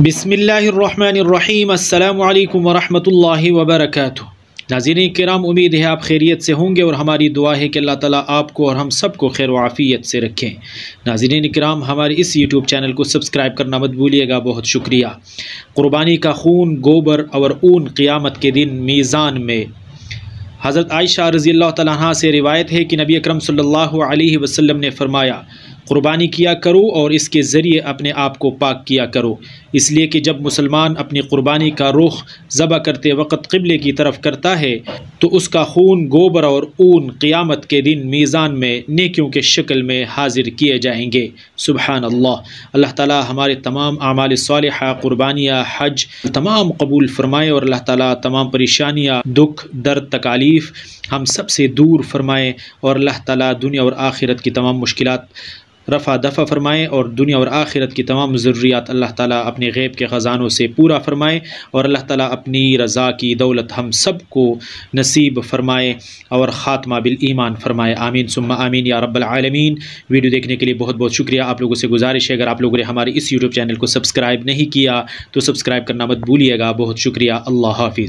बिस्मिल्लाहिर्रहमानिर्रहीम अस्सलामु अलैकुम वरहमतुल्लाहि वबरकातुहू। नाज़रीन किराम, उम्मीद है आप खैरियत से होंगे और हमारी दुआ है कि अल्लाह ताला आपको और हम सब को खैर व आफ़ियत से रखें। नाज़रीन किराम, हमारे इस यूट्यूब चैनल को सब्सक्राइब करना मत भूलिएगा, बहुत शुक्रिया। क़ुरबानी का खून, गोबर और ऊन क़ियामत के दिन मीज़ान में। हज़रत आयशा रज़ियल्लाहु तआला अन्हा से रिवायत है कि नबी अकरम सल्लल्लाहु अलैहि वसल्लम ने फ़रमाया, क़ुरबानी किया करो और इसके ज़रिए अपने आप को पाक किया करो, इसलिए कि जब मुसलमान अपनी क़ुरबानी का रुख ज़बह करते वक़्त क़िबले की तरफ करता है तो उसका खून, गोबर और ऊन क़ियामत के दिन मीज़ान में नेकियों के शक्ल में हाज़िर किए जाएंगे। सुबहान अल्लाह। अल्लाह ताला हमारे तमाम आमाल सालिहा, क़ुरबानियाँ, हज तमाम कबूल फ़रमाए और अल्लाह ताला तमाम परेशानियाँ, दुख, दर्द, तकालीफ़ हम सब से दूर फ़रमाए और अल्लाह ताला दुनिया और आखिरत की तमाम मुश्किलात रफ़ा दफ़ा फ़रमाएँ और दुनिया और आखिरत की तमाम ज़रूरियात अल्लाह ताला अपने ग़ैब के ख़ज़ानों से पूरा फ़रमाए और अल्लाह ताला अपनी रज़ा की दौलत हम सब को नसीब फ़रमाए और ख़ात्मा बिल ईमान फ़रमाए। आमीन सुम्मा आमीन या रब्बल आलमीन। वीडियो देखने के लिए बहुत बहुत शुक्रिया। आप लोगों से गुजारिश है, अगर आप लोगों ने हमारे इस यूट्यूब चैनल को सब्सक्राइब नहीं किया तो सब्सक्राइब करना मत भूलिएगा। बहुत शुक्रिया। अल्लाह हाफ़िज़।